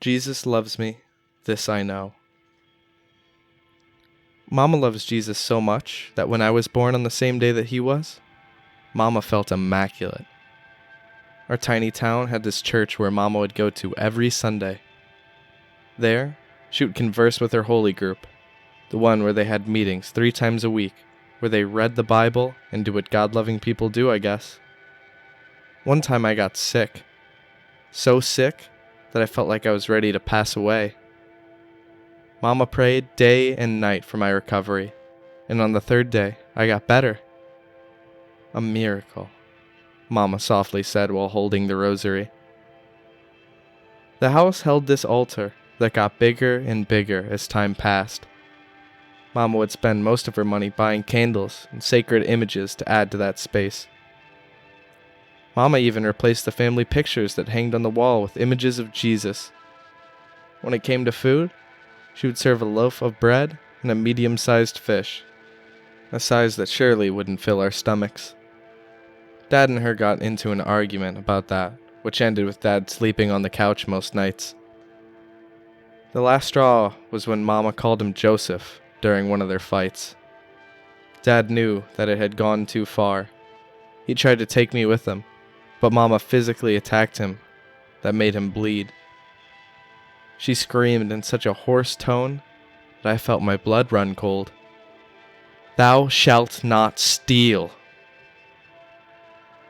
Jesus loves me, this I know. Mama loves Jesus so much that when I was born on the same day that he was, Mama felt immaculate. Our tiny town had this church where Mama would go to every Sunday. There, she would converse with her holy group, the one where they had meetings 3 times a week, where they read the Bible and do what God-loving people do, I guess. One time I got sick. So sick that I felt like I was ready to pass away. Mama prayed day and night for my recovery, and on the 3rd day, I got better. A miracle, Mama softly said while holding the rosary. The house held this altar that got bigger and bigger as time passed. Mama would spend most of her money buying candles and sacred images to add to that space. Mama even replaced the family pictures that hanged on the wall with images of Jesus. When it came to food, she would serve a loaf of bread and a medium-sized fish, a size that surely wouldn't fill our stomachs. Dad and her got into an argument about that, which ended with Dad sleeping on the couch most nights. The last straw was when Mama called him Joseph during one of their fights. Dad knew that it had gone too far. He tried to take me with him, but Mama physically attacked him. That made him bleed. She screamed in such a hoarse tone that I felt my blood run cold. "Thou shalt not steal."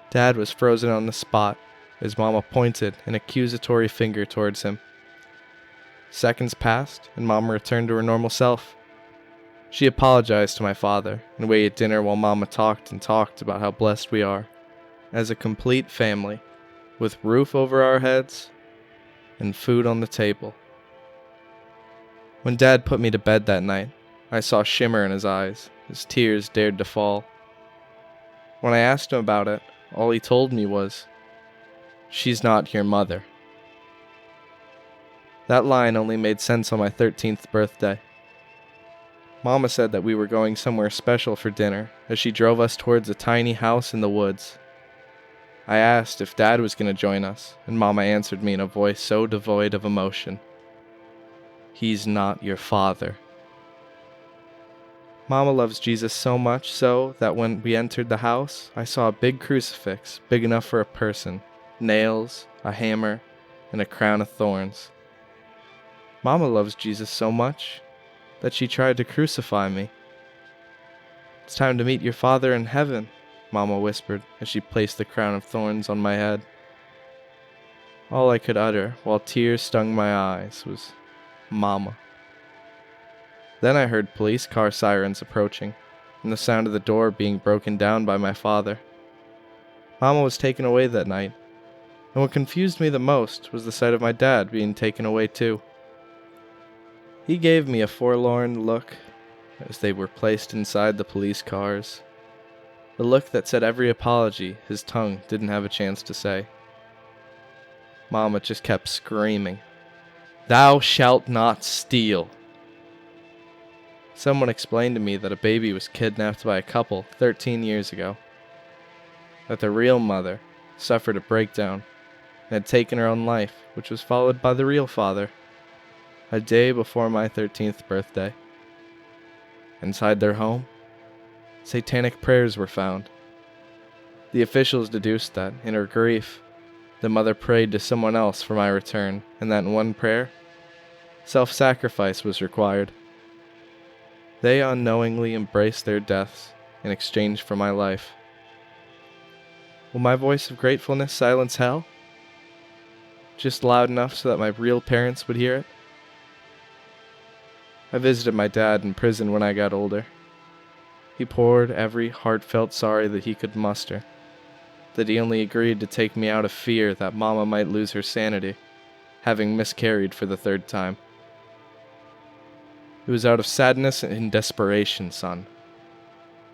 Dad was frozen on the spot as Mama pointed an accusatory finger towards him. Seconds passed and Mama returned to her normal self. She apologized to my father and we ate dinner while Mama talked and talked about how blessed we are as a complete family, with roof over our heads and food on the table. When Dad put me to bed that night, I saw shimmer in his eyes, his tears dared to fall. When I asked him about it, all he told me was, "She's not your mother." That line only made sense on my 13th birthday. Mama said that we were going somewhere special for dinner as she drove us towards a tiny house in the woods. I asked if Dad was going to join us, and Mama answered me in a voice so devoid of emotion. "He's not your father." Mama loves Jesus so much so that when we entered the house, I saw a big crucifix, big enough for a person, nails, a hammer, and a crown of thorns. Mama loves Jesus so much that she tried to crucify me. "It's time to meet your father in heaven," Mama whispered as she placed the crown of thorns on my head. All I could utter while tears stung my eyes was, "Mama." Then I heard police car sirens approaching, and the sound of the door being broken down by my father. Mama was taken away that night, and what confused me the most was the sight of my dad being taken away too. He gave me a forlorn look as they were placed inside the police cars. The look that said every apology his tongue didn't have a chance to say. Mama just kept screaming, "Thou shalt not steal." Someone explained to me that a baby was kidnapped by a couple 13 years ago. That the real mother suffered a breakdown and had taken her own life, which was followed by the real father, a day before my 13th birthday. Inside their home, satanic prayers were found. The officials deduced that, in her grief, the mother prayed to someone else for my return, and that in one prayer, self-sacrifice was required. They unknowingly embraced their deaths in exchange for my life. Will my voice of gratefulness silence hell? Just loud enough so that my real parents would hear it? I visited my dad in prison when I got older. He poured every heartfelt sorry that he could muster, that he only agreed to take me out of fear that Mama might lose her sanity, having miscarried for the 3rd time. It was out of sadness and desperation, son.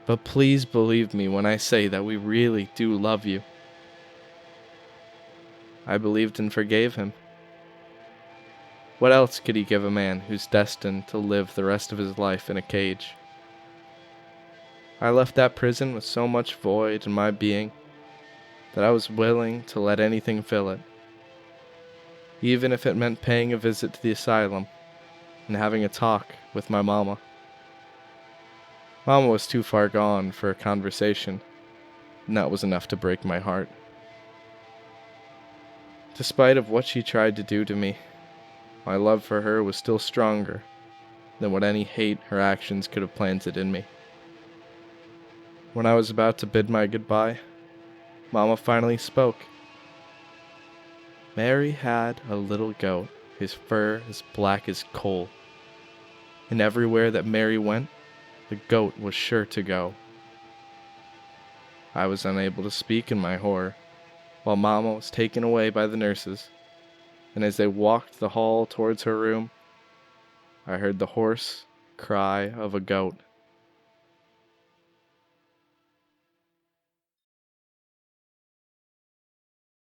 But please believe me when I say that we really do love you. I believed and forgave him. What else could he give a man who's destined to live the rest of his life in a cage? I left that prison with so much void in my being that I was willing to let anything fill it. even if it meant paying a visit to the asylum and having a talk with my mama. Mama was too far gone for a conversation, and that was enough to break my heart. Despite of what she tried to do to me, my love for her was still stronger than what any hate her actions could have planted in me. When I was about to bid my goodbye, Mama finally spoke. Mary had a little goat, his fur as black as coal, and everywhere that Mary went, the goat was sure to go. I was unable to speak in my horror, while Mama was taken away by the nurses, and as they walked the hall towards her room, I heard the hoarse cry of a goat.